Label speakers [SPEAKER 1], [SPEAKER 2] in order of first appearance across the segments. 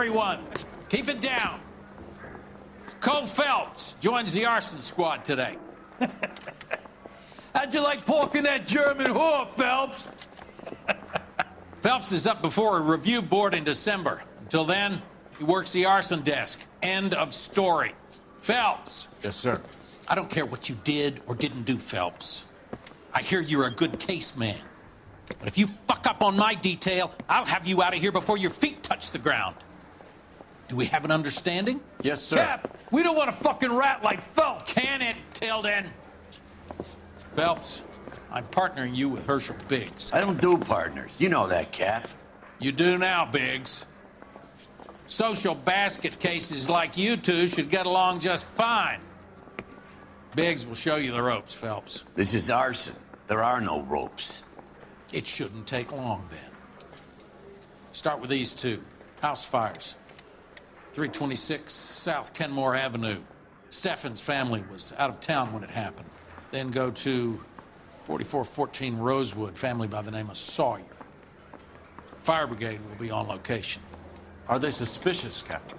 [SPEAKER 1] everyone. Keep it down. Cole Phelps joins the arson squad today.
[SPEAKER 2] How'd you like porking that German whore, Phelps?
[SPEAKER 1] Phelps is up before a review board in December. Until then, he works the arson desk. End of story. Phelps.
[SPEAKER 3] Yes, sir.
[SPEAKER 1] I don't care what you did or didn't do, Phelps. I hear you're a good case man. But if you fuck up on my detail, I'll have you out of here before your feet touch the ground. Do we have an understanding?
[SPEAKER 3] Yes, sir.
[SPEAKER 2] Cap, we don't want a fucking rat like Phelps.
[SPEAKER 1] Can it, Tilden? Phelps, I'm partnering you with Herschel Biggs.
[SPEAKER 4] I don't do partners. You know that, Cap.
[SPEAKER 1] You do now, Biggs. Social basket cases like you two should get along just fine. Biggs will show you the ropes, Phelps.
[SPEAKER 4] This is arson. There are no ropes.
[SPEAKER 1] It shouldn't take long, then. Start with these two. House fires. 326 South Kenmore Avenue. Steffen's family was out of town when it happened. Then go to 4414 Rosewood, family by the name of Sawyer. Fire brigade will be on location.
[SPEAKER 3] Are they suspicious, Captain?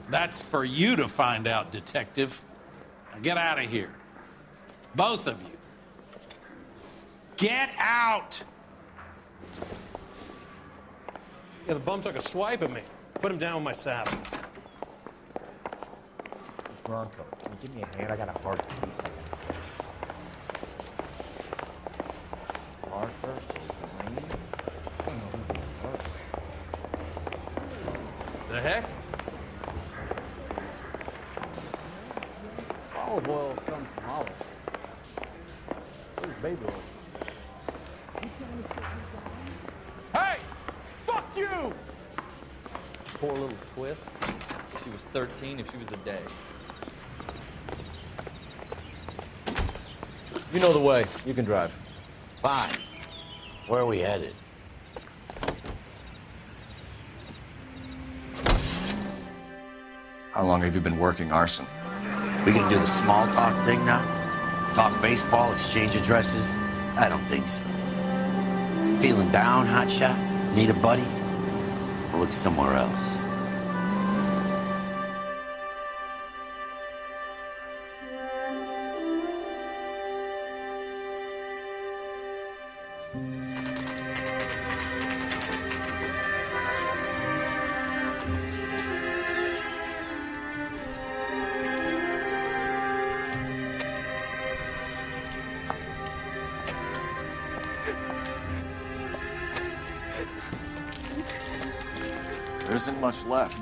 [SPEAKER 1] That's for you to find out, Detective. Now get out of here. Both of you. Get out!
[SPEAKER 5] Yeah, the bum took a swipe at me. Put him down with my saddle.
[SPEAKER 6] Bronco, can you give me a hand? I got a hard case. Arthur, Wayne? I don't know who these are.
[SPEAKER 5] The heck?
[SPEAKER 6] Olive oil comes from olive. Where's baby oil?
[SPEAKER 2] Hey! Fuck you!
[SPEAKER 7] Poor little twist. She was 13 if she was a day.
[SPEAKER 3] You know the way. You can drive.
[SPEAKER 4] Fine. Where are we headed?
[SPEAKER 3] How long have you been working arson?
[SPEAKER 4] We gonna do the small talk thing now? Talk baseball, exchange addresses? I don't think so. Feeling down, hotshot? Need a buddy? We'll look somewhere else.
[SPEAKER 3] There isn't much left.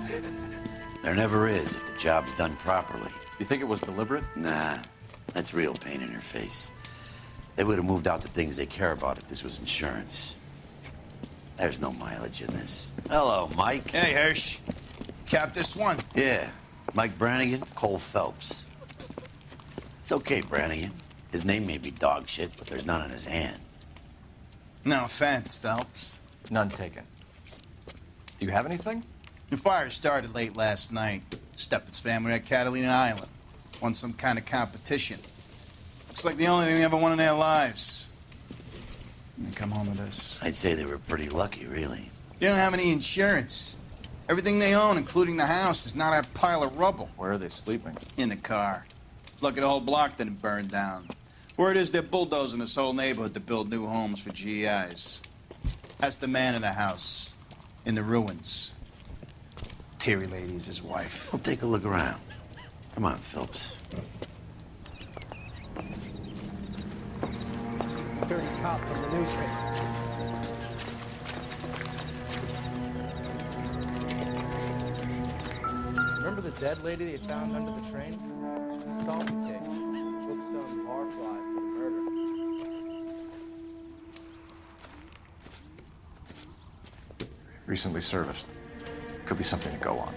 [SPEAKER 4] There never is if the job's done properly.
[SPEAKER 3] You think it was deliberate?
[SPEAKER 4] Nah, that's real pain in her face. They would have moved out the things they care about if this was insurance. There's no mileage in this. Hello, Mike.
[SPEAKER 8] Hey, Hirsch. Cap this one.
[SPEAKER 4] Yeah, Mike Brannigan, Cole Phelps. It's okay, Brannigan. His name may be dog shit, but there's none in his hand.
[SPEAKER 8] No offense, Phelps.
[SPEAKER 3] None taken. Do you have anything?
[SPEAKER 8] The fire started late last night. Steffen's family at Catalina Island. Won some kind of competition. Looks like the only thing they ever won in their lives. And they come home with this.
[SPEAKER 4] I'd say they were pretty lucky, really.
[SPEAKER 8] They don't have any insurance. Everything they own, including the house, is not a pile of rubble.
[SPEAKER 3] Where are they sleeping?
[SPEAKER 8] In the car. It's lucky the whole block didn't burn down. Word is they're bulldozing this whole neighborhood to build new homes for GIs. That's the man in the house. In the ruins. Terry Lady's his wife.
[SPEAKER 4] We'll take a look around. Come on, Phelps.
[SPEAKER 6] Dirty cop from the newspaper. Remember the dead lady they found under the train? Solved the case. Took some barfly for the murder.
[SPEAKER 3] Recently serviced. Could be something to go on.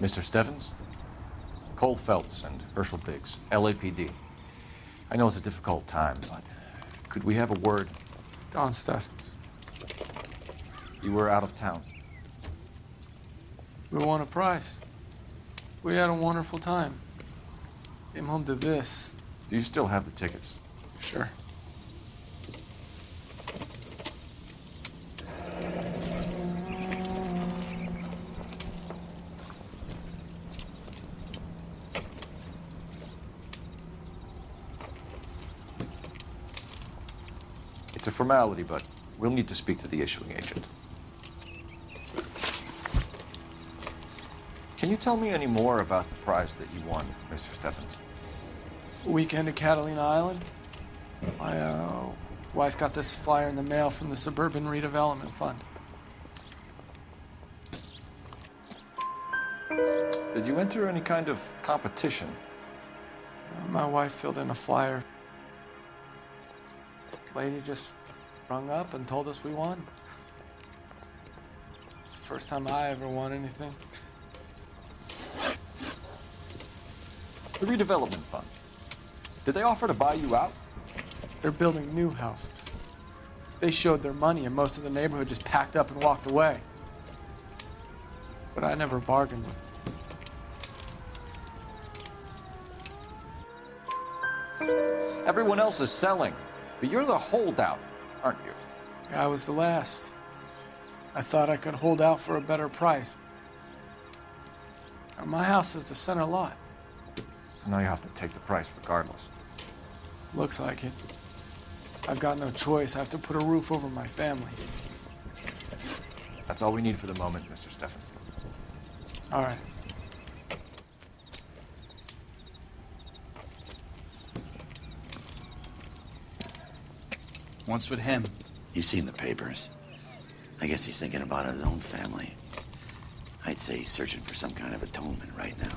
[SPEAKER 3] Mr. Stevens? Cole Phelps and Herschel Biggs, LAPD. I know it's a difficult time, but could we have a word?
[SPEAKER 6] Don Steffens.
[SPEAKER 3] You were out of town.
[SPEAKER 6] We won a prize. We had a wonderful time. Came home to this.
[SPEAKER 3] Do you still have the tickets?
[SPEAKER 6] Sure.
[SPEAKER 3] It's a formality, but we'll need to speak to the issuing agent. Can you tell me any more about the prize that you won, Mr. Steffens?
[SPEAKER 6] Weekend at Catalina Island. My wife got this flyer in the mail from the Suburban Redevelopment Fund.
[SPEAKER 3] Did you enter any kind of competition?
[SPEAKER 6] My wife filled in a flyer. The lady just rung up and told us we won. It's the first time I ever won anything.
[SPEAKER 3] The redevelopment fund. Did they offer to buy you out?
[SPEAKER 6] They're building new houses. They showed their money and most of the neighborhood just packed up and walked away. But I never bargained with them.
[SPEAKER 3] Everyone else is selling, but you're the holdout, aren't you?
[SPEAKER 6] I was the last. I thought I could hold out for a better price. My house is the center lot.
[SPEAKER 3] So now you have to take the price regardless.
[SPEAKER 6] Looks like it. I've got no choice. I have to put a roof over my family.
[SPEAKER 3] That's all we need for the moment, Mr. Steffens.
[SPEAKER 6] All right.
[SPEAKER 8] What's with him?
[SPEAKER 4] You've seen the papers. I guess he's thinking about his own family. I'd say he's searching for some kind of atonement right now.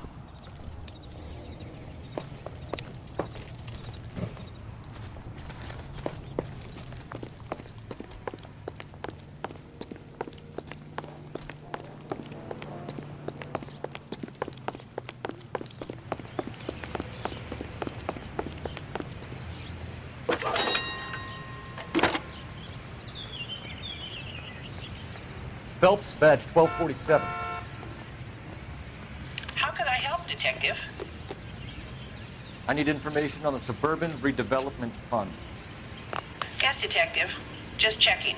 [SPEAKER 7] Phelps, badge 1247.
[SPEAKER 9] How can I help, Detective?
[SPEAKER 3] I need information on the Suburban Redevelopment Fund.
[SPEAKER 9] Yes, Detective. Just checking.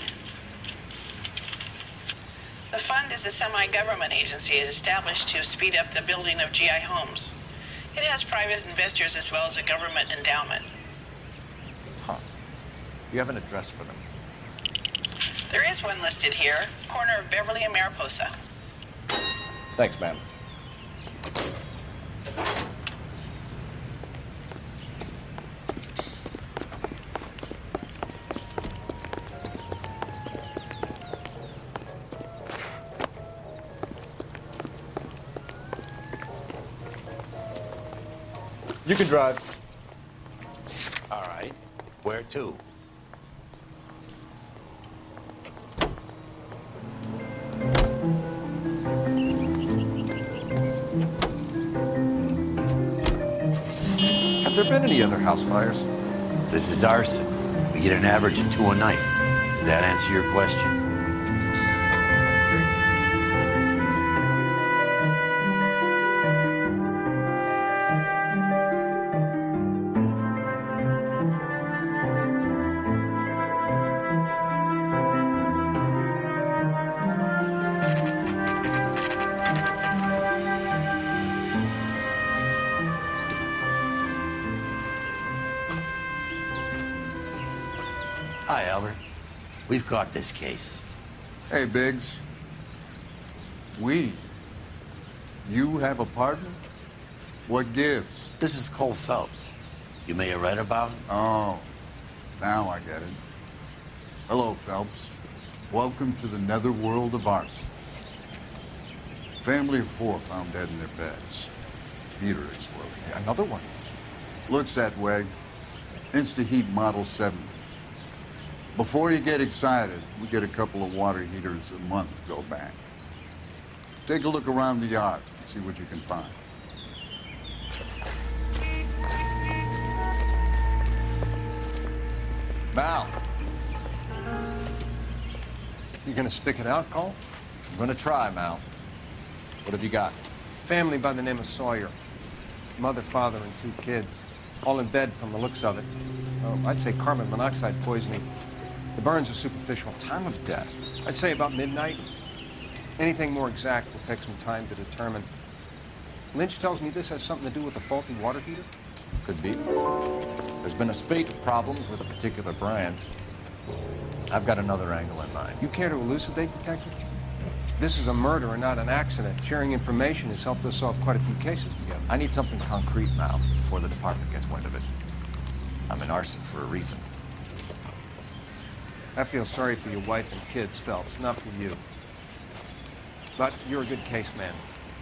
[SPEAKER 9] The fund is a semi-government agency established to speed up the building of GI homes. It has private investors as well as a government endowment.
[SPEAKER 3] Huh. You have an address for them?
[SPEAKER 9] There is one listed here, corner of Beverly and Mariposa.
[SPEAKER 3] Thanks, ma'am.
[SPEAKER 7] You can drive.
[SPEAKER 4] All right. Where to?
[SPEAKER 3] Have there been any other house fires?
[SPEAKER 4] This is arson. We get an average of 2 a night. Does that answer your question? Hi, Albert. We've caught this case.
[SPEAKER 10] Hey, Biggs. You have a partner? What gives?
[SPEAKER 4] This is Cole Phelps. You may have read about him.
[SPEAKER 10] Oh, now I get it. Hello, Phelps. Welcome to the netherworld of arson. Family of 4 found dead in their beds. Heater explosion.
[SPEAKER 3] Another one.
[SPEAKER 10] Looks that way. Insta-Heat Model 7. Before you get excited, we get a couple of water heaters a month go back. Take a look around the yard. See what you can find.
[SPEAKER 3] Mal,
[SPEAKER 11] You gonna stick it out, Cole?
[SPEAKER 3] I'm gonna try, Mal. What have you got?
[SPEAKER 11] Family by the name of Sawyer. Mother, father, and 2 kids. All in bed from the looks of it. Oh, I'd say carbon monoxide poisoning. The burns are superficial.
[SPEAKER 3] Time of death.
[SPEAKER 11] I'd say about midnight. Anything more exact will take some time to determine. Lynch tells me this has something to do with a faulty water heater.
[SPEAKER 3] Could be. There's been a spate of problems with a particular brand. I've got another angle in mind.
[SPEAKER 11] You care to elucidate, Detective? This is a murder and not an accident. Sharing information has helped us solve quite a few cases together.
[SPEAKER 3] I need something concrete, Mal, before the department gets wind of it. I'm in arson for a reason.
[SPEAKER 11] I feel sorry for your wife and kids, Phelps, not for you. But you're a good case man.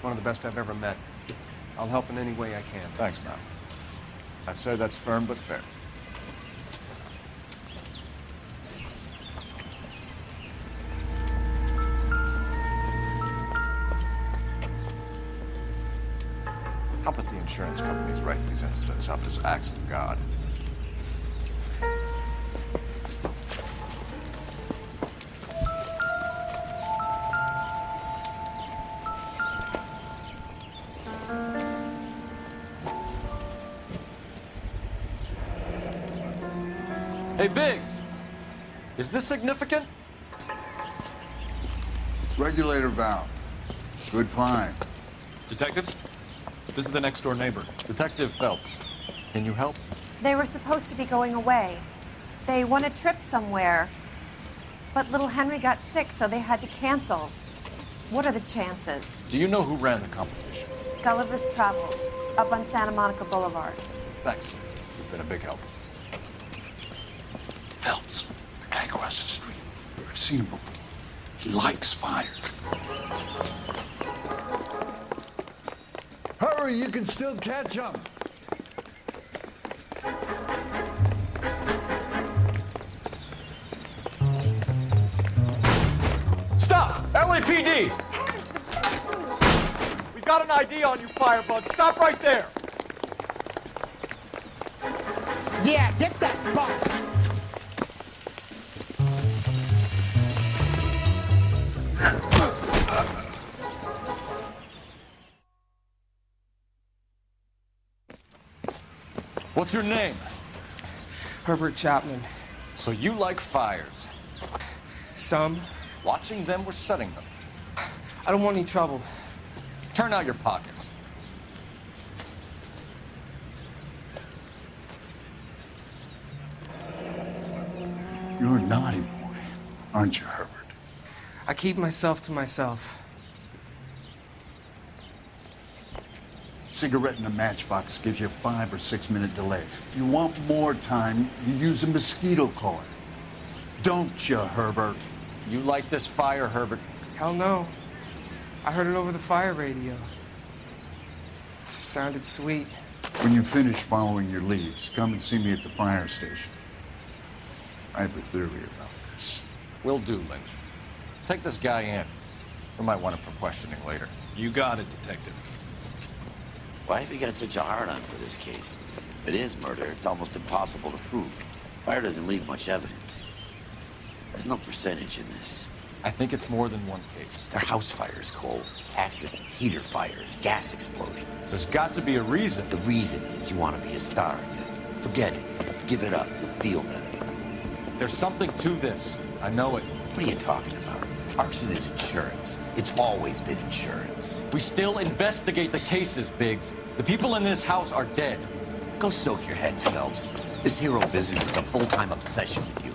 [SPEAKER 11] One of the best I've ever met. I'll help in any way I can.
[SPEAKER 3] Thanks, Mal. I'd say that's firm but fair. How about the insurance companies write these incidents up as acts of God?
[SPEAKER 2] Hey, Biggs, is this significant?
[SPEAKER 10] Regulator valve. Good find.
[SPEAKER 2] Detectives, this is the next door neighbor.
[SPEAKER 3] Detective Phelps, can you help?
[SPEAKER 12] They were supposed to be going away. They won a trip somewhere. But little Henry got sick, so they had to cancel. What are the chances?
[SPEAKER 3] Do you know who ran the competition?
[SPEAKER 12] Gulliver's Travel, up on Santa Monica Boulevard.
[SPEAKER 3] Thanks. You've been a big help.
[SPEAKER 10] Phelps, the guy across the street. I've seen him before. He likes fire.
[SPEAKER 2] Hurry, you can still catch him. Stop! LAPD! We've got an ID on you, firebug. Stop right there!
[SPEAKER 13] Yeah, get that box!
[SPEAKER 2] What's your name?
[SPEAKER 6] Herbert Chapman.
[SPEAKER 3] So you like fires.
[SPEAKER 6] Some.
[SPEAKER 3] Watching them or setting them?
[SPEAKER 6] I don't want any trouble.
[SPEAKER 3] Turn out your pockets.
[SPEAKER 10] You're a naughty boy, aren't you, Herbert?
[SPEAKER 6] I keep myself to myself.
[SPEAKER 10] Cigarette in a matchbox gives you a 5 or 6 minute delay. If you want more time, you use a mosquito coil. Don't you, Herbert?
[SPEAKER 3] You like this fire, Herbert?
[SPEAKER 6] Hell no. I heard it over the fire radio. Sounded sweet.
[SPEAKER 10] When you finish following your leads, come and see me at the fire station. I have a theory about this.
[SPEAKER 3] Will do, Lynch. Take this guy in. We might want him for questioning later.
[SPEAKER 2] You got it, Detective.
[SPEAKER 4] Why have you got such a hard-on for this case? If it is murder, it's almost impossible to prove. Fire doesn't leave much evidence. There's no percentage in this.
[SPEAKER 3] I think it's more than one case.
[SPEAKER 4] They're house fires, Cole. Accidents, heater fires, gas explosions.
[SPEAKER 3] There's got to be a reason.
[SPEAKER 4] The reason is you want to be a star again. Forget it. Give it up. You'll feel better.
[SPEAKER 3] There's something to this. I know it.
[SPEAKER 4] What are you talking about? Arson is insurance. It's always been insurance.
[SPEAKER 3] We still investigate the cases, Biggs. The people in this house are dead.
[SPEAKER 4] Go soak your head, Phelps. This hero business is a full-time obsession with you.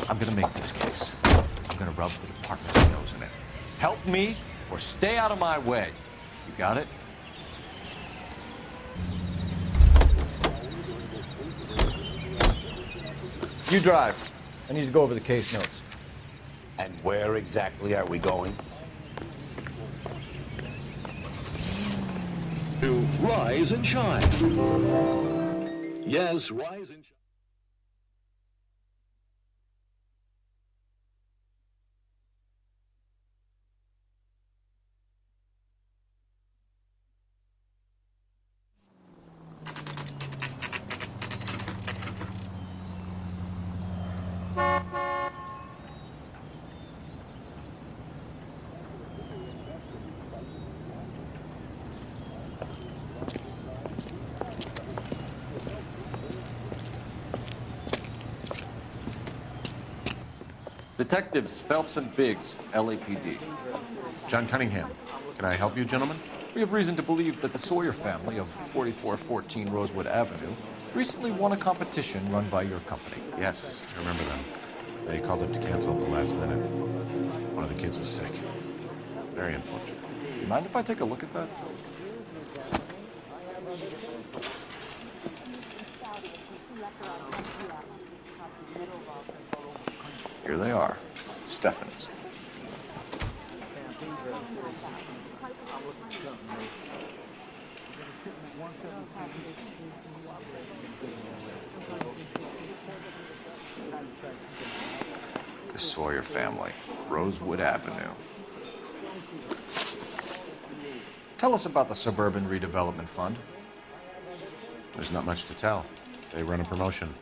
[SPEAKER 3] I'm gonna make this case. I'm gonna rub the department's nose in it. Help me or stay out of my way. You got it?
[SPEAKER 2] You drive. I need to go over the case notes.
[SPEAKER 4] And where exactly are we going?
[SPEAKER 14] To rise and shine. Yes, rise and shine.
[SPEAKER 3] Detectives Phelps and Biggs, LAPD.
[SPEAKER 15] John Cunningham. Can I help you, gentlemen?
[SPEAKER 3] We have reason to believe that the Sawyer family of 4414 Rosewood Avenue recently won a competition run by your company.
[SPEAKER 15] Yes, I remember them. They called up to cancel at the last minute. One of the kids was sick. Very unfortunate.
[SPEAKER 3] You mind if I take a look at that? Here they are. Stephens. The Sawyer family, Rosewood Avenue. Tell us about the Suburban Redevelopment Fund.
[SPEAKER 15] There's not much to tell. They run a promotion.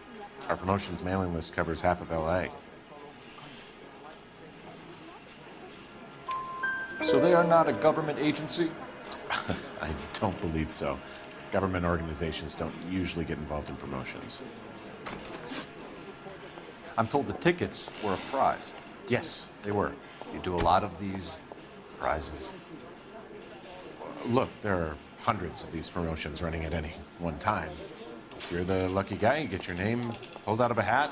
[SPEAKER 15] Our promotion's mailing list covers half of LA.
[SPEAKER 3] So they are not a government agency?
[SPEAKER 15] I don't believe so. Government organizations don't usually get involved in promotions.
[SPEAKER 3] I'm told the tickets were a prize.
[SPEAKER 15] Yes, they were.
[SPEAKER 3] You do a lot of these prizes.
[SPEAKER 15] Look, there are hundreds of these promotions running at any one time. If you're the lucky guy, you get your name pulled out of a hat.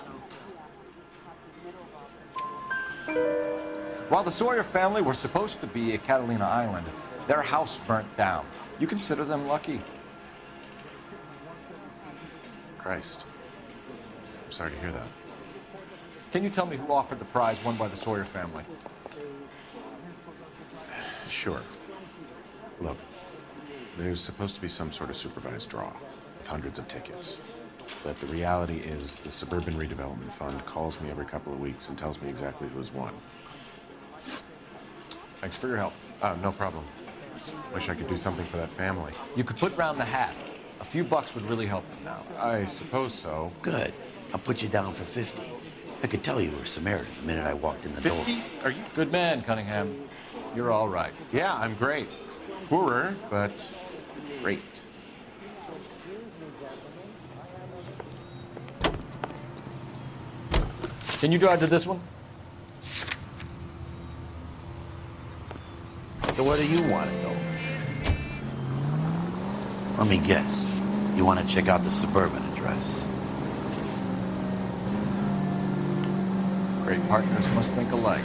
[SPEAKER 3] While the Sawyer family were supposed to be at Catalina Island, their house burnt down. You consider them lucky?
[SPEAKER 15] Christ. I'm sorry to hear that.
[SPEAKER 3] Can you tell me who offered the prize won by the Sawyer family?
[SPEAKER 15] Sure. Look, there's supposed to be some sort of supervised draw with hundreds of tickets. But the reality is the Suburban Redevelopment Fund calls me every couple of weeks and tells me exactly who's won.
[SPEAKER 3] Thanks for your help.
[SPEAKER 15] No problem. Wish I could do something for that family.
[SPEAKER 3] You could put round the hat. A few bucks would really help them now.
[SPEAKER 15] I suppose so.
[SPEAKER 4] Good. I'll put you down for 50. I could tell you were Samaritan the minute I walked in the door.
[SPEAKER 15] 50? Are you?
[SPEAKER 3] Good man, Cunningham. You're all right.
[SPEAKER 15] Yeah, I'm great. Poorer, but great.
[SPEAKER 3] Can you drive to this one?
[SPEAKER 4] So where do you want to go? Let me guess. You want to check out the Suburban address?
[SPEAKER 3] Great partners must think alike.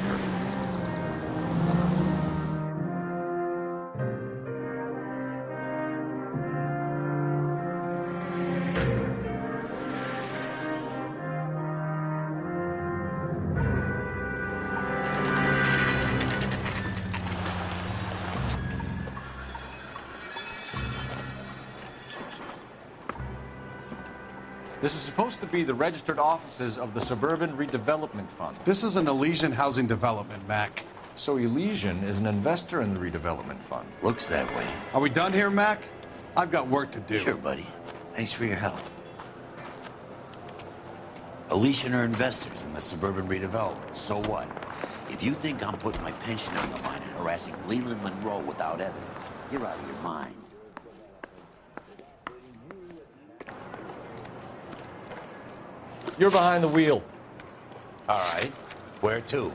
[SPEAKER 3] This is supposed to be the registered offices of the Suburban Redevelopment Fund.
[SPEAKER 16] This is an Elysian housing development, Mac.
[SPEAKER 3] So Elysian is an investor in the redevelopment fund.
[SPEAKER 4] Looks that way.
[SPEAKER 16] Are we done here, Mac? I've got work to do.
[SPEAKER 4] Sure, buddy. Thanks for your help. Elysian are investors in the Suburban Redevelopment. So what? If you think I'm putting my pension on the line and harassing Leland Monroe without evidence, you're out of your mind.
[SPEAKER 3] You're behind the wheel.
[SPEAKER 4] All right. Where to?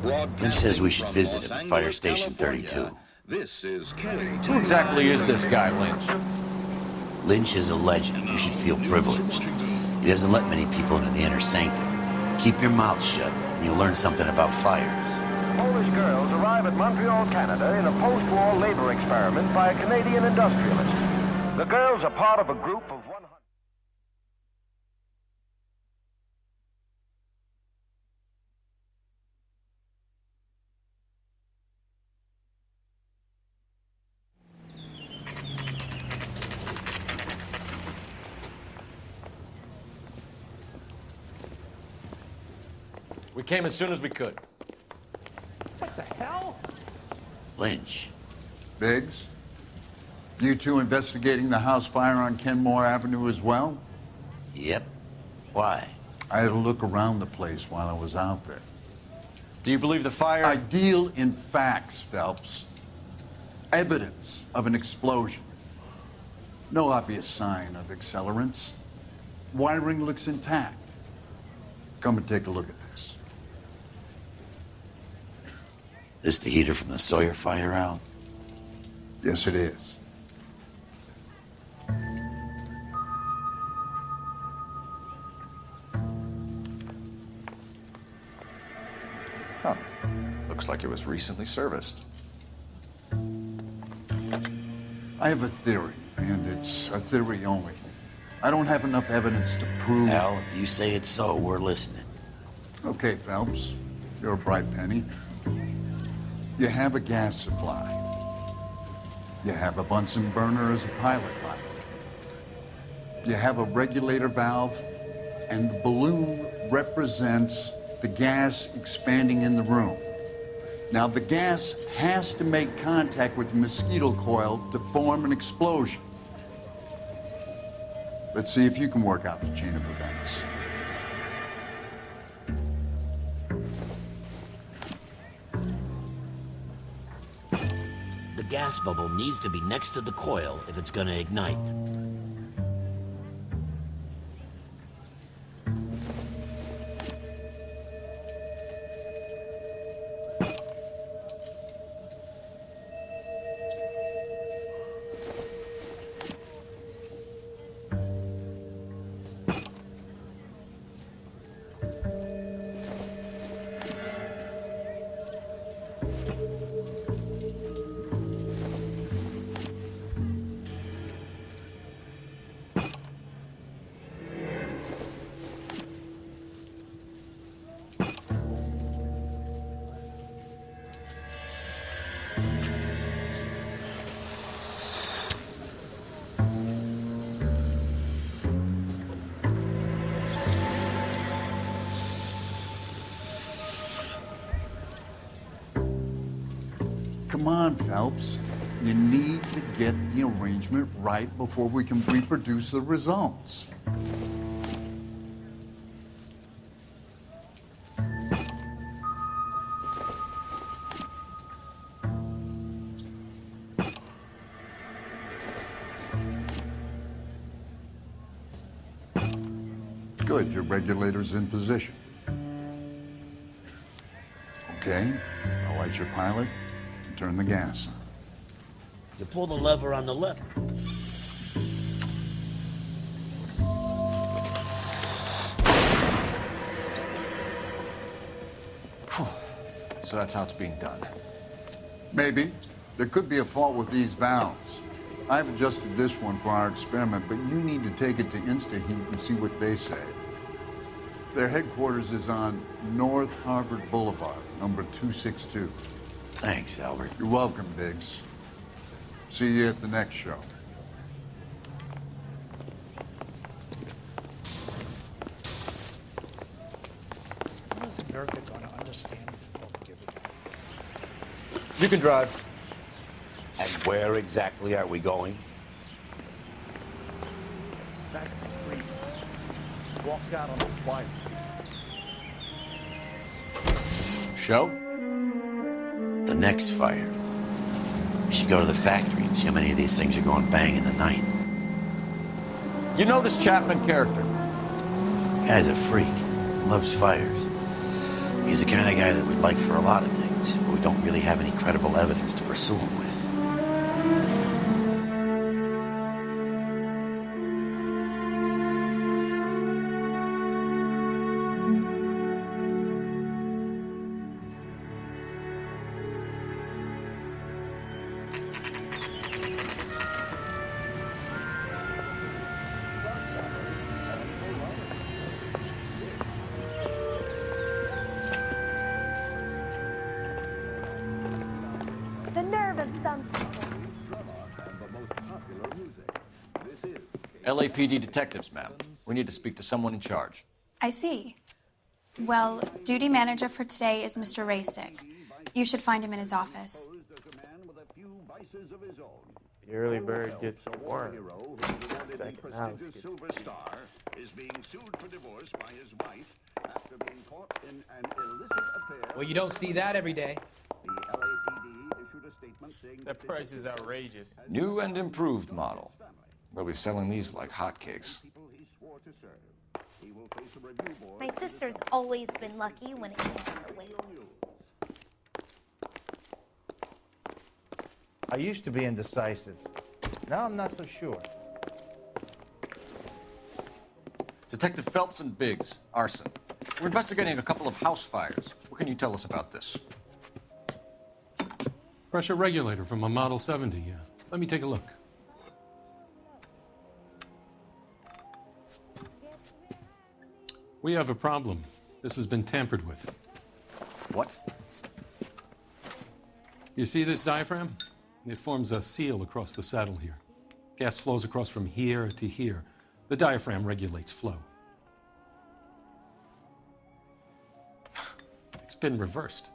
[SPEAKER 4] Lynch says we should visit him at Fire Station 32.
[SPEAKER 14] This is Kelly.
[SPEAKER 3] Who exactly is this guy, Lynch?
[SPEAKER 4] Lynch is a legend. You should feel privileged. He doesn't let many people into the inner sanctum. Keep your mouth shut, and you'll learn something about fires.
[SPEAKER 17] Polish girls arrive at Montreal, Canada in a post-war labor experiment by a Canadian industrialist. The girls are part of a group of 100.
[SPEAKER 3] We came as soon as we could.
[SPEAKER 13] What the hell?
[SPEAKER 4] Lynch.
[SPEAKER 10] Biggs? You two investigating the house fire on Kenmore Avenue as well?
[SPEAKER 4] Yep. Why?
[SPEAKER 10] I had a look around the place while I was out there.
[SPEAKER 3] Do you believe the fire?
[SPEAKER 10] I deal in facts, Phelps. Evidence of an explosion. No obvious sign of accelerants. Wiring looks intact. Come and take a look at this.
[SPEAKER 4] This the heater from the Sawyer fire, Al?
[SPEAKER 10] Yes, it is.
[SPEAKER 3] Huh. Looks like it was recently serviced.
[SPEAKER 10] I have a theory, and it's a theory only. I don't have enough evidence to prove...
[SPEAKER 4] Al, if you say it's so, we're listening.
[SPEAKER 10] Okay, Phelps. You're a bright penny. You have a gas supply. You have a Bunsen burner as a pilot light. You have a regulator valve, and the balloon represents the gas expanding in the room. Now, the gas has to make contact with the mosquito coil to form an explosion. Let's see if you can work out the chain of events.
[SPEAKER 4] The gas bubble needs to be next to the coil if it's gonna ignite.
[SPEAKER 10] Come on, Phelps. You need to get the arrangement right before we can reproduce the results. Good, your regulator's in position. Okay, I'll light your pilot and turn the gas on.
[SPEAKER 4] You pull the lever on the left.
[SPEAKER 3] So that's how it's being done.
[SPEAKER 10] Maybe. There could be a fault with these valves. I've adjusted this one for our experiment, but you need to take it to InstaHeat and see what they say. Their headquarters is on North Harvard Boulevard, number 262.
[SPEAKER 4] Thanks, Albert.
[SPEAKER 10] You're welcome, Biggs. See you at the next show.
[SPEAKER 13] How is America going to understand it?
[SPEAKER 2] You can drive.
[SPEAKER 4] And where exactly are we going?
[SPEAKER 14] Back to the street. Walked out on the bike.
[SPEAKER 3] Show?
[SPEAKER 4] The next fire. We should go to the factory and see how many of these things are going bang in the night.
[SPEAKER 3] You know this Chapman character?
[SPEAKER 4] Guy's a freak. Loves fires. He's the kind of guy that we'd like for a lot of things, but we don't really have any credible evidence to pursue him with.
[SPEAKER 12] The nerve of some people.
[SPEAKER 3] LAPD detectives, ma'am. We need to speak to someone in charge.
[SPEAKER 18] I see. Well, duty manager for today is Mr. Rasick. You should find him in his office.
[SPEAKER 6] The early bird gets the worm. The second house gets the cheese.
[SPEAKER 14] Is being sued for divorce by his wife after being caught in an illicit affair.
[SPEAKER 5] Well, you don't see that every day.
[SPEAKER 14] The LAPD issued a statement saying
[SPEAKER 6] That price is outrageous.
[SPEAKER 3] New and improved model. They'll be selling these like hotcakes.
[SPEAKER 19] My sister's always been lucky when it came to her weight.
[SPEAKER 20] I used to be indecisive. Now I'm not so sure.
[SPEAKER 3] Detective Phelps and Biggs, arson. We're investigating a couple of house fires. What can you tell us about this?
[SPEAKER 5] Pressure regulator from a Model 70, yeah. Let me take a look. We have a problem. This has been tampered with.
[SPEAKER 3] What?
[SPEAKER 5] You see this diaphragm? It forms a seal across the saddle here. Gas flows across from here to here. The diaphragm regulates flow. It's been reversed.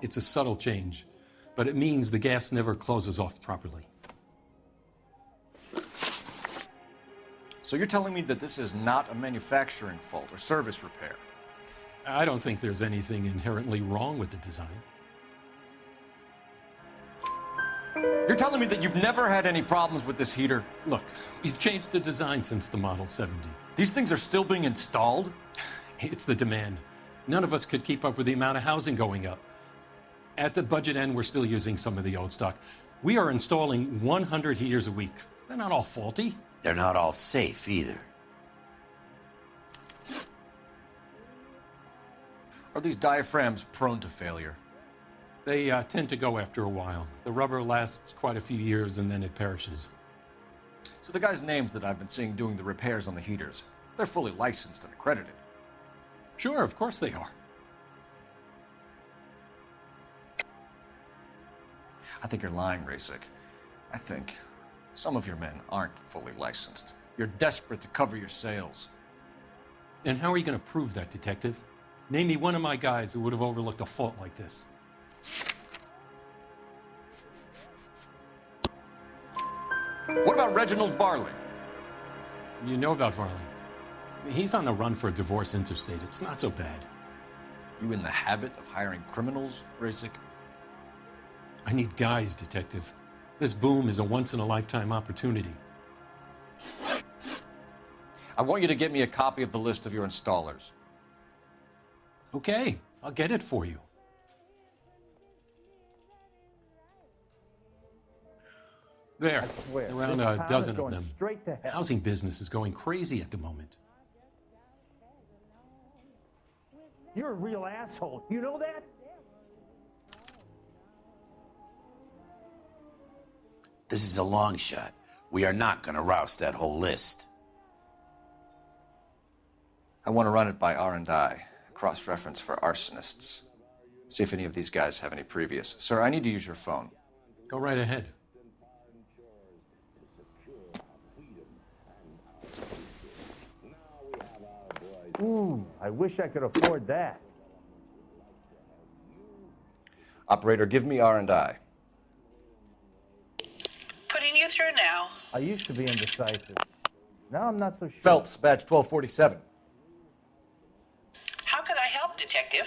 [SPEAKER 5] It's a subtle change, but it means the gas never closes off properly.
[SPEAKER 3] So you're telling me that this is not a manufacturing fault or service repair?
[SPEAKER 5] I don't think there's anything inherently wrong with the design.
[SPEAKER 3] You're telling me that you've never had any problems with this heater?
[SPEAKER 5] Look, we've changed the design since the Model 70.
[SPEAKER 3] These things are still being installed?
[SPEAKER 5] It's the demand. None of us could keep up with the amount of housing going up. At the budget end, we're still using some of the old stock. We are installing 100 heaters a week. They're not all faulty.
[SPEAKER 4] They're not all safe either.
[SPEAKER 3] Are these diaphragms prone to failure?
[SPEAKER 5] They tend to go after a while. The rubber lasts quite a few years and then it perishes.
[SPEAKER 3] So the guys' names that I've been seeing doing the repairs on the heaters, they're fully licensed and accredited.
[SPEAKER 5] Sure, of course they are.
[SPEAKER 3] I think you're lying, Rasik. I think some of your men aren't fully licensed. You're desperate to cover your sales.
[SPEAKER 5] And how are you going to prove that, Detective? Name me one of my guys who would have overlooked a fault like this.
[SPEAKER 3] What about Reginald Varley?
[SPEAKER 5] You know about Varley. He's on the run for a divorce interstate. It's not so bad.
[SPEAKER 3] You in the habit of hiring criminals, Rasik?
[SPEAKER 5] I need guys, Detective. This boom is a once-in-a-lifetime opportunity.
[SPEAKER 3] I want you to get me a copy of the list of your installers.
[SPEAKER 5] Okay, I'll get it for you. There, around a dozen of them. The housing business is going crazy at the moment.
[SPEAKER 20] You're a real asshole. You know that?
[SPEAKER 4] This is a long shot. We are not going to roust that whole list.
[SPEAKER 3] I want to run it by R&I, cross-reference for arsonists. See if any of these guys have any previous. Sir, I need to use your phone.
[SPEAKER 5] Go right ahead.
[SPEAKER 20] Ooh, I wish I could afford that.
[SPEAKER 3] Operator, give me R&I.
[SPEAKER 9] Putting you through now.
[SPEAKER 20] I used to be indecisive. Now I'm not so sure.
[SPEAKER 3] Phelps, badge 1247.
[SPEAKER 9] How could I help, Detective?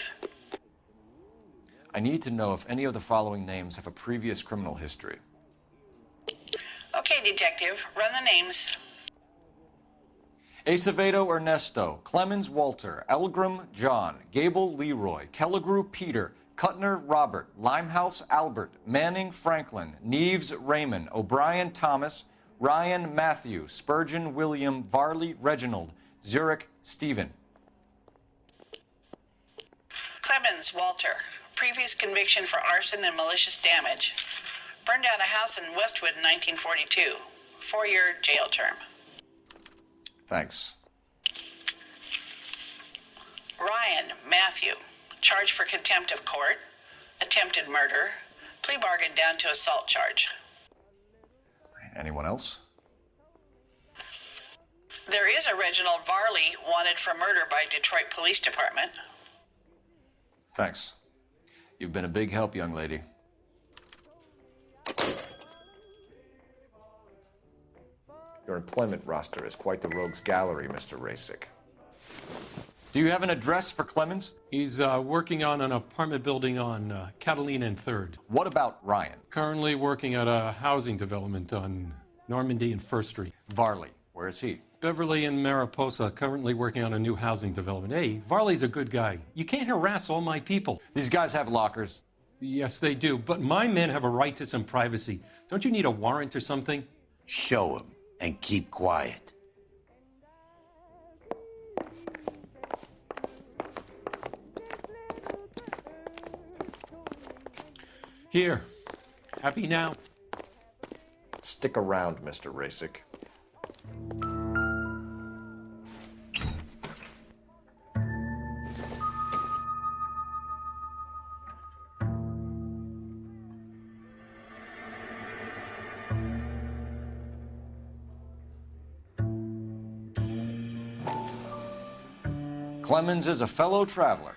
[SPEAKER 3] I need to know if any of the following names have a previous criminal history.
[SPEAKER 9] Okay, Detective. Run the names.
[SPEAKER 3] Acevedo Ernesto, Clemens Walter, Elgram John, Gable Leroy, Kelligrew Peter, Cutner Robert, Limehouse Albert, Manning Franklin, Neves Raymond, O'Brien Thomas, Ryan Matthew, Spurgeon William, Varley Reginald, Zurich Stephen.
[SPEAKER 9] Clemens Walter. Previous conviction for arson and malicious damage. Burned down a house in Westwood in 1942. 4-year jail term.
[SPEAKER 3] Thanks.
[SPEAKER 9] Ryan Matthew. Charged for contempt of court. Attempted murder. Plea bargain down to assault charge.
[SPEAKER 3] Anyone else?
[SPEAKER 9] There is a Reginald Varley wanted for murder by Detroit Police Department.
[SPEAKER 3] Thanks. You've been a big help, young lady. Your employment roster is quite the rogues gallery, Mr. Rasik. Do you have an address for Clemens?
[SPEAKER 5] He's working on an apartment building on Catalina and 3rd.
[SPEAKER 3] What about Ryan?
[SPEAKER 5] Currently working at a housing development on Normandy and First Street.
[SPEAKER 3] Varley, where is he?
[SPEAKER 5] Beverly and Mariposa, currently working on a new housing development. Hey, Varley's a good guy. You can't harass all my people.
[SPEAKER 3] These guys have lockers.
[SPEAKER 5] Yes, they do, but my men have a right to some privacy. Don't you need a warrant or something?
[SPEAKER 4] Show him and keep quiet.
[SPEAKER 5] Here. Happy now?
[SPEAKER 2] Stick around, Mr. Rasick.
[SPEAKER 3] Clemens is a fellow traveler.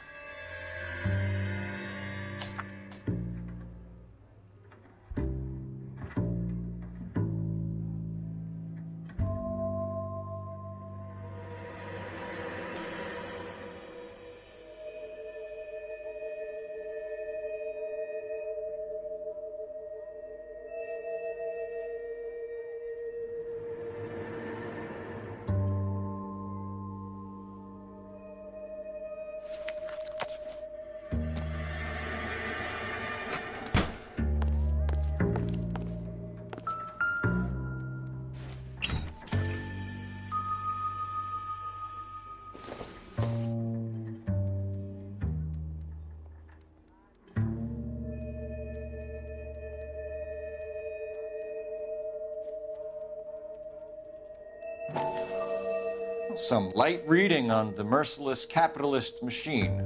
[SPEAKER 3] Some light reading on the merciless capitalist machine.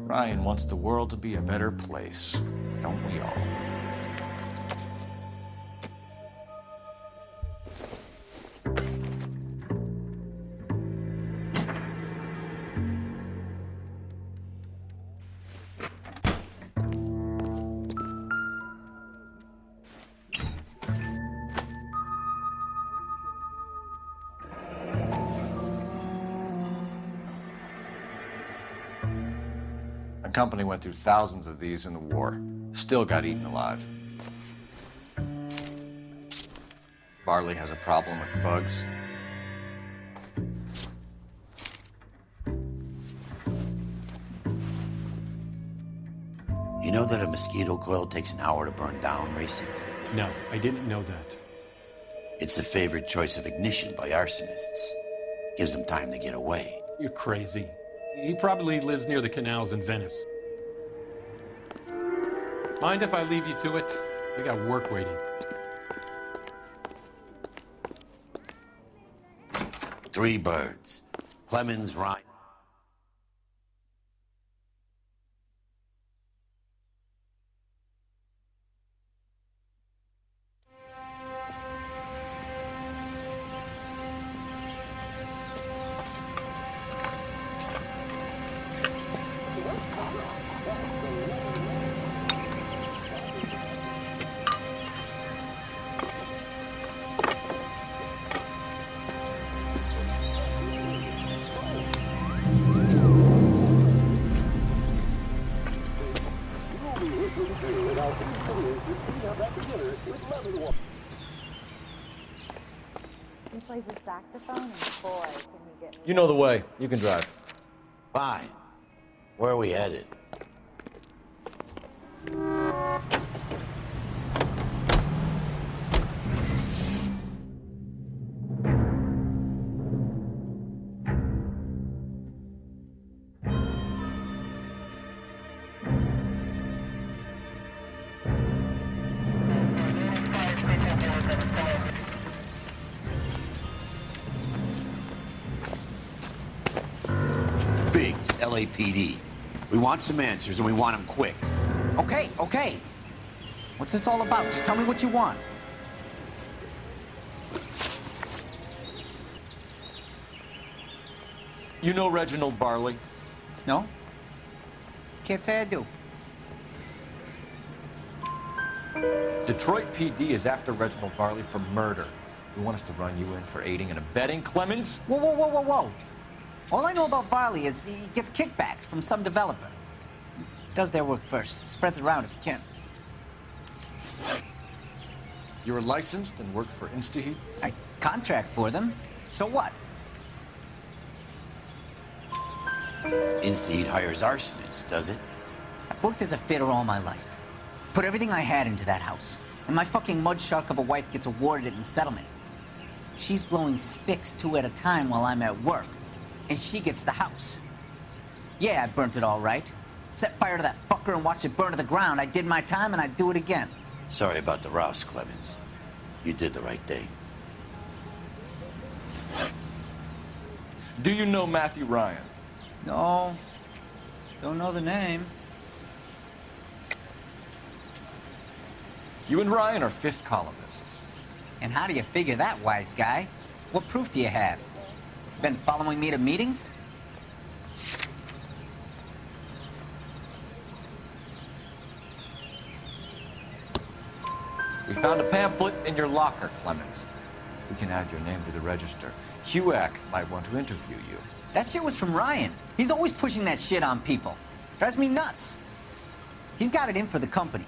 [SPEAKER 3] Ryan wants the world to be a better place, don't we all? The company went through thousands of these in the war. Still got eaten alive. Varley has a problem with bugs.
[SPEAKER 4] You know that a mosquito coil takes an hour to burn down, Racing?
[SPEAKER 5] No, I didn't know that.
[SPEAKER 4] It's the favorite choice of ignition by arsonists. Gives them time to get away.
[SPEAKER 5] You're crazy. He probably lives near the canals in Venice. Mind if I leave you to it? I got work waiting.
[SPEAKER 4] Three birds. Clemens, Ryan.
[SPEAKER 21] He plays the saxophone, and boy, can he get me.
[SPEAKER 2] You know the way. You can drive.
[SPEAKER 4] Fine. Where are we headed? LAPD. We want some answers, and we want them quick.
[SPEAKER 22] Okay, okay. What's this all about? Just tell me what you want.
[SPEAKER 3] You know Reginald Varley?
[SPEAKER 22] No? Can't say I do.
[SPEAKER 3] Detroit PD is after Reginald Varley for murder. We want us to run you in for aiding and abetting Clemens.
[SPEAKER 22] Whoa, whoa, whoa, whoa, whoa. All I know about Varley is he gets kickbacks from some developer. Does their work first. Spreads it around if he can.
[SPEAKER 3] You were licensed and worked for InstaHeat?
[SPEAKER 22] I contract for them. So what?
[SPEAKER 4] InstaHeat hires arsonists, does it?
[SPEAKER 22] I've worked as a fitter all my life. Put everything I had into that house. And my fucking mudshark of a wife gets awarded it in settlement. She's blowing spics 2 at a time while I'm at work. And she gets the house. Yeah, I burnt it all right. Set fire to that fucker and watched it burn to the ground. I did my time and I'd do it again.
[SPEAKER 4] Sorry about the rouse, Clemens. You did the right thing.
[SPEAKER 3] Do you know Matthew Ryan?
[SPEAKER 22] No. Don't know the name.
[SPEAKER 3] You and Ryan are fifth columnists.
[SPEAKER 22] And how do you figure that, wise guy? What proof do you have? Been following me to meetings?
[SPEAKER 3] We found a pamphlet in your locker, Clemens. We can add your name to the register. HUAC might want to interview you.
[SPEAKER 22] That shit was from Ryan. He's always pushing that shit on people. Drives me nuts. He's got it in for the company.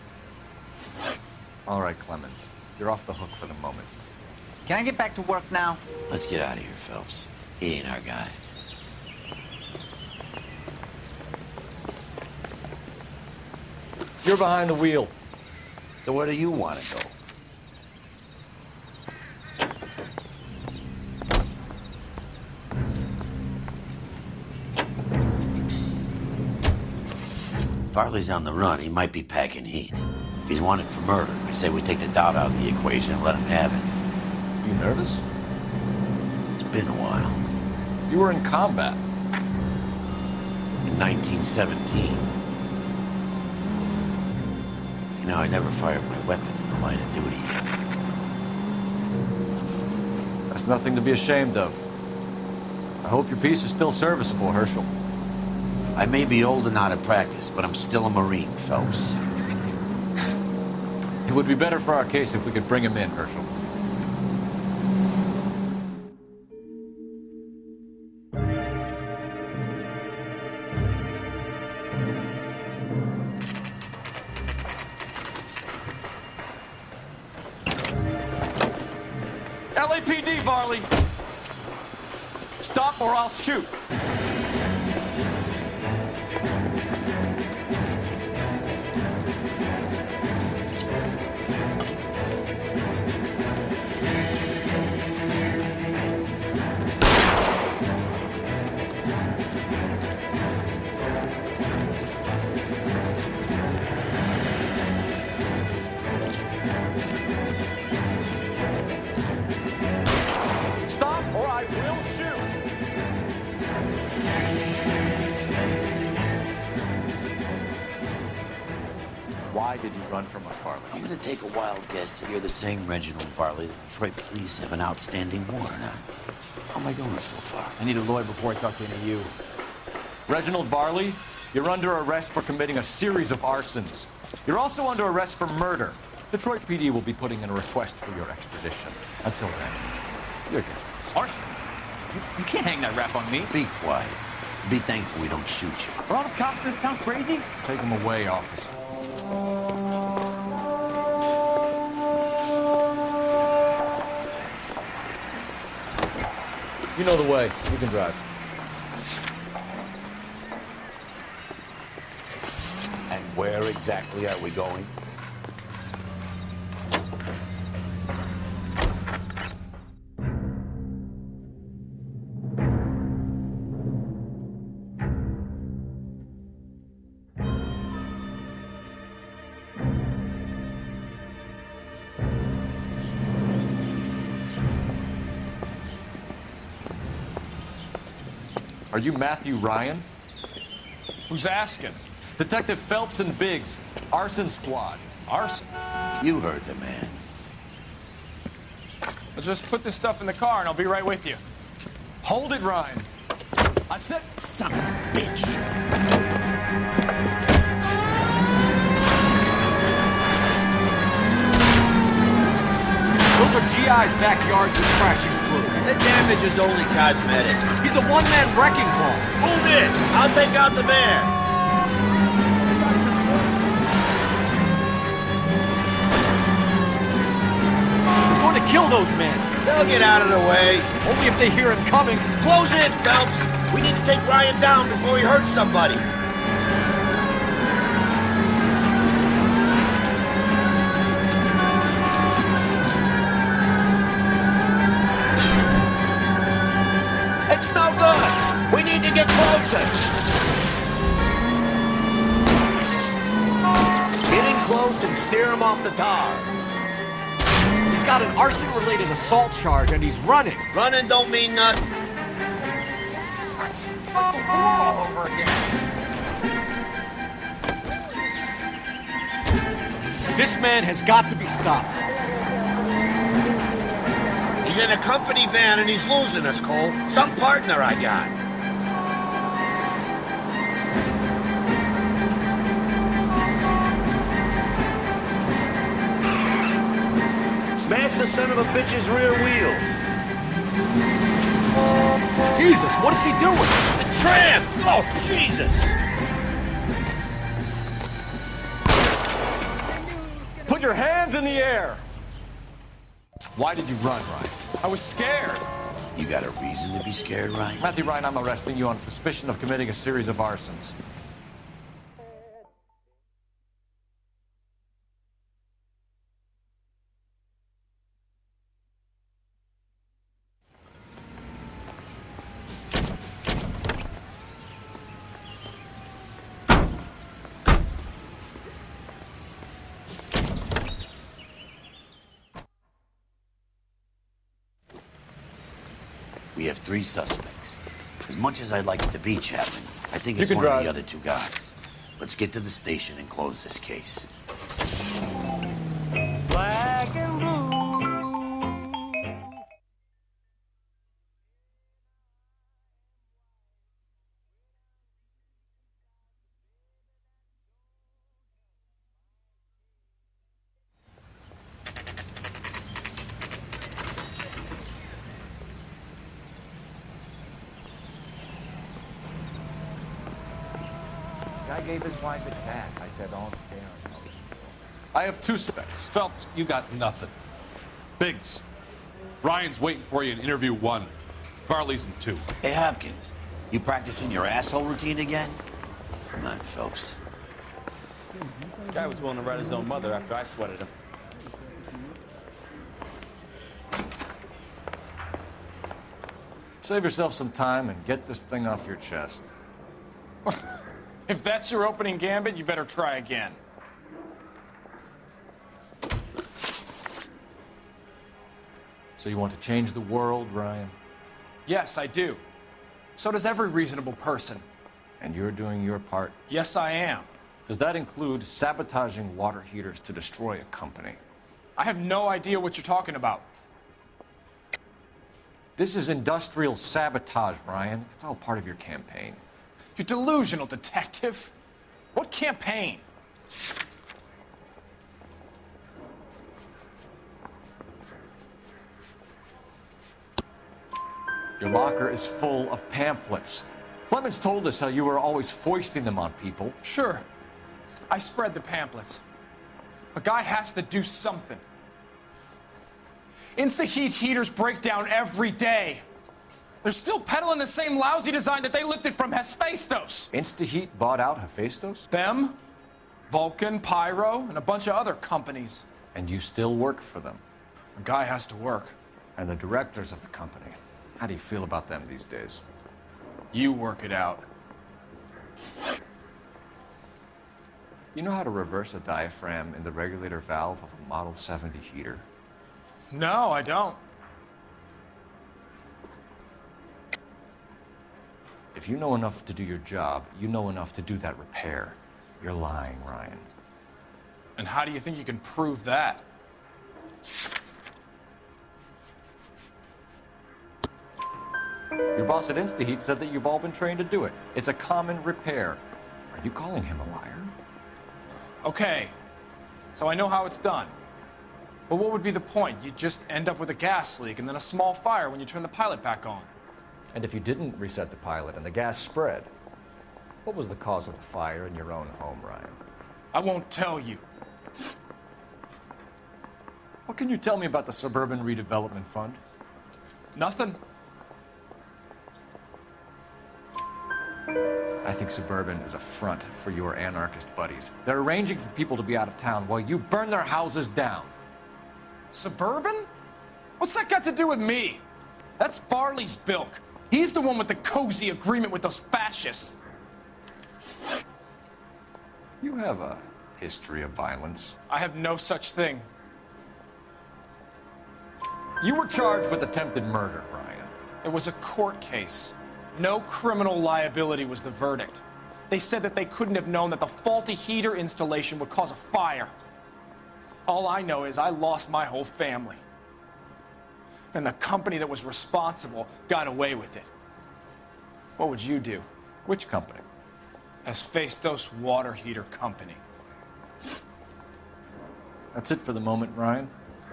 [SPEAKER 3] All right, Clemens. You're off the hook for the moment.
[SPEAKER 22] Can I get back to work now?
[SPEAKER 4] Let's get out of here, Phelps. He ain't our guy.
[SPEAKER 3] You're behind the wheel.
[SPEAKER 4] So where do you want to go? Varley's on the run. He might be packing heat. If he's wanted for murder, I say we take the doubt out of the equation and let him have it.
[SPEAKER 3] You nervous?
[SPEAKER 4] It's been a while.
[SPEAKER 3] You were in combat.
[SPEAKER 4] In 1917. You know, I never fired my weapon in the line of duty.
[SPEAKER 3] That's nothing to be ashamed of. I hope your piece is still serviceable, Herschel.
[SPEAKER 4] I may be old and out of practice, but I'm still a Marine, Phelps.
[SPEAKER 3] It would be better for our case if we could bring him in, Herschel. LAPD, Varley! Stop or I'll shoot! Stop or I will shoot! Why did you run from us, Varley?
[SPEAKER 4] I'm gonna take a wild guess that you're the same Reginald Varley the Detroit police have an outstanding warrant on. How am I doing so far?
[SPEAKER 11] I need a lawyer before I talk to any of you.
[SPEAKER 3] Reginald Varley, you're under arrest for committing a series of arsons. You're also under arrest for murder. Detroit PD will be putting in a request for your extradition. Until then, your guest is
[SPEAKER 11] Arson? You can't hang that rap on me.
[SPEAKER 4] Be quiet. Be thankful we don't shoot you.
[SPEAKER 11] Are all the cops in this town crazy?
[SPEAKER 3] Take him away, officer. You know the way. You can drive.
[SPEAKER 4] And where exactly are we going?
[SPEAKER 3] Are you Matthew Ryan?
[SPEAKER 11] Who's asking?
[SPEAKER 3] Detective Phelps and Biggs, arson squad.
[SPEAKER 11] Arson?
[SPEAKER 4] You heard the man.
[SPEAKER 11] I'll just put this stuff in the car and I'll be right with you.
[SPEAKER 3] Hold it, Ryan. I said...
[SPEAKER 4] Son of a bitch.
[SPEAKER 3] Those are GI's backyards he's crashing through.
[SPEAKER 4] The damage is only cosmetic.
[SPEAKER 3] He's a one-man wrecking ball.
[SPEAKER 4] Move in. I'll take out the man.
[SPEAKER 3] He's going to kill those men.
[SPEAKER 4] They'll get out of the way.
[SPEAKER 3] Only if they hear him coming.
[SPEAKER 4] Close in, Phelps. We need to take Ryan down before he hurts somebody. It's no good. We need to get closer. Get in close and steer him off the tar.
[SPEAKER 3] He's got an arson-related assault charge, and he's running.
[SPEAKER 4] Running don't mean nothing.
[SPEAKER 3] It's like the war all over again. This man has got to be stopped.
[SPEAKER 4] He's in a company van and he's losing us, Cole. Some partner I got. Smash the son of a bitch's rear wheels.
[SPEAKER 3] Jesus, what is he doing?
[SPEAKER 4] The tramp! Oh, Jesus!
[SPEAKER 3] Put your hands in the air! Why did you run, Ryan? I was scared.
[SPEAKER 4] You got a reason to be scared, Ryan?
[SPEAKER 3] Matthew Ryan, I'm arresting you on suspicion of committing a series of arsons.
[SPEAKER 4] We have 3 suspects. As much as I'd like it to be, Chapman, I think
[SPEAKER 3] You
[SPEAKER 4] it's
[SPEAKER 3] can
[SPEAKER 4] one of
[SPEAKER 3] drive.
[SPEAKER 4] the other 2 guys. Let's get to the station and close this case.
[SPEAKER 17] Black and blue.
[SPEAKER 20] Guy gave his wife a tat. I said, "Oh, damn."
[SPEAKER 3] I have 2 suspects.
[SPEAKER 1] Phelps, you got nothing. Biggs, Ryan's waiting for you in interview 1. Varley's in 2.
[SPEAKER 4] Hey, Hopkins, you practicing your asshole routine again? Come on, Phelps.
[SPEAKER 7] This guy was willing to write his own mother after I sweated him.
[SPEAKER 3] Save yourself some time and get this thing off your chest.
[SPEAKER 6] If that's your opening gambit, you better try again.
[SPEAKER 3] So you want to change the world, Ryan?
[SPEAKER 6] Yes, I do. So does every reasonable person.
[SPEAKER 3] And you're doing your part?
[SPEAKER 6] Yes, I am.
[SPEAKER 3] Does that include sabotaging water heaters to destroy a company?
[SPEAKER 6] I have no idea what you're talking about.
[SPEAKER 3] This is industrial sabotage, Ryan. It's all part of your campaign.
[SPEAKER 6] You're delusional, detective. What campaign?
[SPEAKER 3] Your locker is full of pamphlets. Clemens told us how you were always foisting them on people.
[SPEAKER 6] Sure. I spread the pamphlets. A guy has to do something. Insta-heat heaters break down every day. They're still peddling the same lousy design that they lifted from Hephaestus.
[SPEAKER 3] Insta-heat bought out Hephaestus?
[SPEAKER 6] Them, Vulcan, Pyro, and a bunch of other companies.
[SPEAKER 3] And you still work for them?
[SPEAKER 6] A guy has to work.
[SPEAKER 3] And the directors of the company. How do you feel about them these days?
[SPEAKER 6] You work it out.
[SPEAKER 3] You know how to reverse a diaphragm in the regulator valve of a Model 70 heater?
[SPEAKER 6] No, I don't.
[SPEAKER 3] If you know enough to do your job, you know enough to do that repair. You're lying, Ryan.
[SPEAKER 6] And how do you think you can prove that?
[SPEAKER 3] Your boss at InstaHeat said that you've all been trained to do it. It's a common repair. Are you calling him a liar?
[SPEAKER 6] Okay, so I know how it's done. But what would be the point? You'd just end up with a gas leak and then a small fire when you turn the pilot back on.
[SPEAKER 2] And if you didn't reset the pilot and the gas spread, what was the cause of the fire in your own home, Ryan?
[SPEAKER 6] I won't tell you.
[SPEAKER 3] What can you tell me about the Suburban Redevelopment Fund?
[SPEAKER 6] Nothing.
[SPEAKER 3] I think Suburban is a front for your anarchist buddies. They're arranging for people to be out of town while you burn their houses down.
[SPEAKER 6] Suburban? What's that got to do with me? That's Farley's bilk. He's the one with the cozy agreement with those fascists.
[SPEAKER 3] You have a history of violence.
[SPEAKER 6] I have no such thing.
[SPEAKER 3] You were charged with attempted murder, Ryan.
[SPEAKER 6] It was a court case. No criminal liability was the verdict. They said that they couldn't have known that the faulty heater installation would cause a fire. All I know is I lost my whole family. And the company that was responsible got away with it. What would you do?
[SPEAKER 3] Which company?
[SPEAKER 6] Hephaestus Water Heater Company.
[SPEAKER 3] That's it for the moment, Ryan.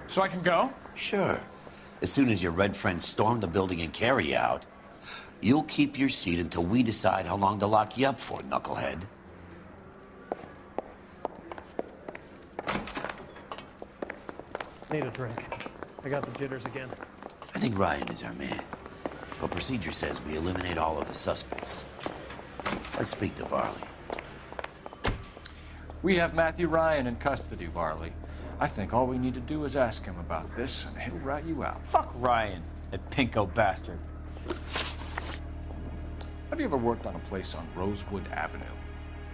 [SPEAKER 6] So I can go?
[SPEAKER 4] Sure. As soon as your red friends storm the building and carry you out, you'll keep your seat until we decide how long to lock you up for, knucklehead.
[SPEAKER 8] Need a drink. I got the jitters again.
[SPEAKER 4] I think Ryan is our man. But procedure says we eliminate all of the suspects. Let's speak to Varley.
[SPEAKER 3] We have Matthew Ryan in custody, Varley. I think all we need to do is ask him about this, and he'll rat you out.
[SPEAKER 15] Fuck Ryan, that pinko bastard.
[SPEAKER 3] Have you ever worked on a place on Rosewood Avenue?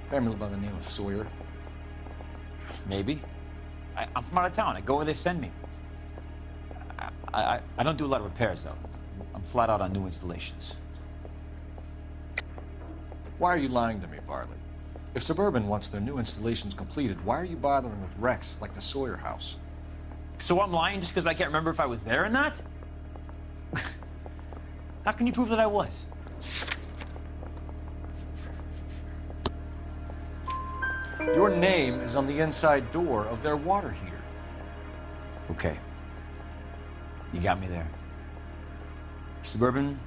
[SPEAKER 3] Family by the name of Sawyer?
[SPEAKER 15] Maybe. I'm from out of town. I go where they send me. I don't do a lot of repairs, though. I'm flat out on new installations.
[SPEAKER 3] Why are you lying to me, Varley? If Suburban wants their new installations completed, why are you bothering with wrecks like the Sawyer house?
[SPEAKER 15] So I'm lying just because I can't remember if I was there or not? How can you prove that I was?
[SPEAKER 3] Your name is on the inside door of their water heater.
[SPEAKER 15] Okay. You got me there. Suburban,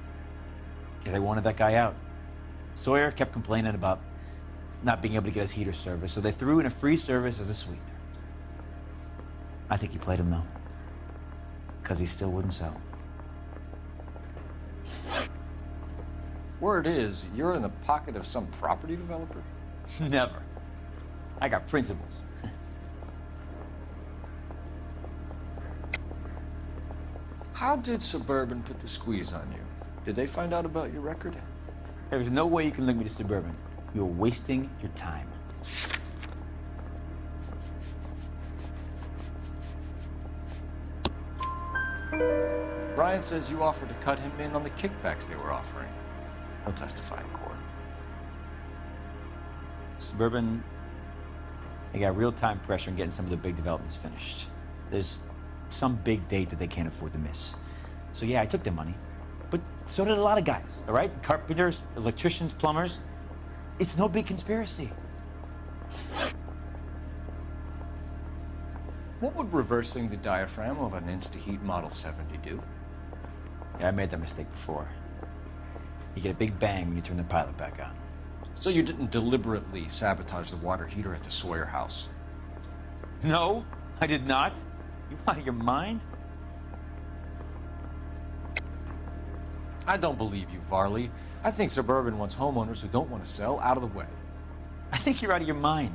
[SPEAKER 15] yeah, they wanted that guy out. Sawyer kept complaining about not being able to get his heater service, so they threw in a free service as a sweetener. I think he played him, though, because he still wouldn't sell.
[SPEAKER 3] Word is, you're in the pocket of some property developer?
[SPEAKER 15] Never. I got principles.
[SPEAKER 3] How did Suburban put the squeeze on you? Did they find out about your record?
[SPEAKER 15] There's no way you can link me to Suburban. You're wasting your time.
[SPEAKER 3] Ryan says you offered to cut him in on the kickbacks they were offering. He'll testify in court.
[SPEAKER 15] Suburban, they got real-time pressure on getting some of the big developments finished. There's some big date that they can't afford to miss. So yeah, I took their money. But so did a lot of guys, all right? Carpenters, electricians, plumbers. It's no big conspiracy.
[SPEAKER 3] What would reversing the diaphragm of an InstaHeat Model 70 do?
[SPEAKER 15] Yeah, I made that mistake before. You get a big bang when you turn the pilot back on.
[SPEAKER 3] So you didn't deliberately sabotage the water heater at the Sawyer house?
[SPEAKER 15] No, I did not. You out of your mind?
[SPEAKER 3] I don't believe you, Varley. I think Suburban wants homeowners who don't want to sell out of the way.
[SPEAKER 15] I think you're out of your mind.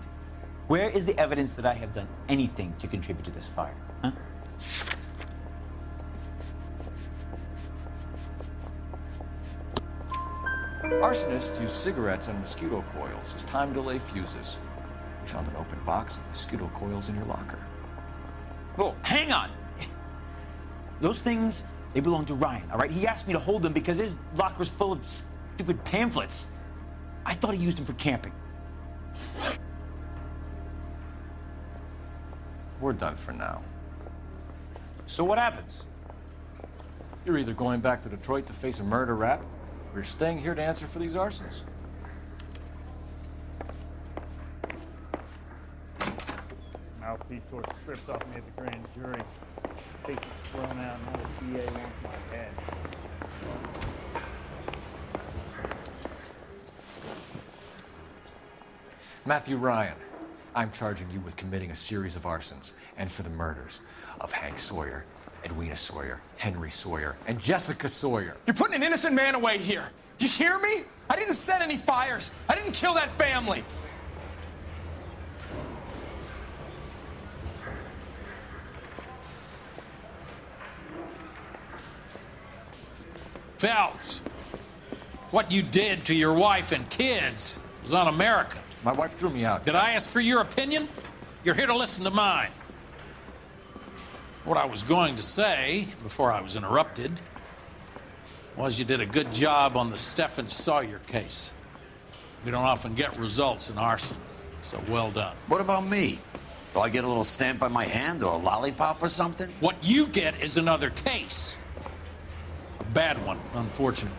[SPEAKER 15] Where is the evidence that I have done anything to contribute to this fire, huh?
[SPEAKER 3] Arsonists use cigarettes and mosquito coils as time delay fuses. We found an open box of mosquito coils in your locker.
[SPEAKER 15] Oh, hang on. Those things, they belong to Ryan, all right? He asked me to hold them because his locker's full of stupid pamphlets. I thought he used them for camping.
[SPEAKER 3] We're done for now.
[SPEAKER 15] So what happens?
[SPEAKER 3] You're either going back to Detroit to face a murder rap, or you're staying here to answer for these arsons.
[SPEAKER 8] Mouthpiece tore strips off me at the grand jury. Face is thrown out, and now the DA wants my head.
[SPEAKER 2] Matthew Ryan, I'm charging you with committing a series of arsons and for the murders of Hank Sawyer, Edwina Sawyer, Henry Sawyer, and Jessica Sawyer.
[SPEAKER 6] You're putting an innocent man away here. You hear me? I didn't set any fires. I didn't kill that family.
[SPEAKER 10] Phelps, what you did to your wife and kids was un-American.
[SPEAKER 2] My wife threw me out.
[SPEAKER 10] Did I ask for your opinion? You're here to listen to mine. What I was going to say, before I was interrupted, was you did a good job on the Stephen Sawyer case. We don't often get results in arson, so well done.
[SPEAKER 4] What about me? Do I get a little stamp on my hand or a lollipop or something?
[SPEAKER 10] What you get is another case. A bad one, unfortunately.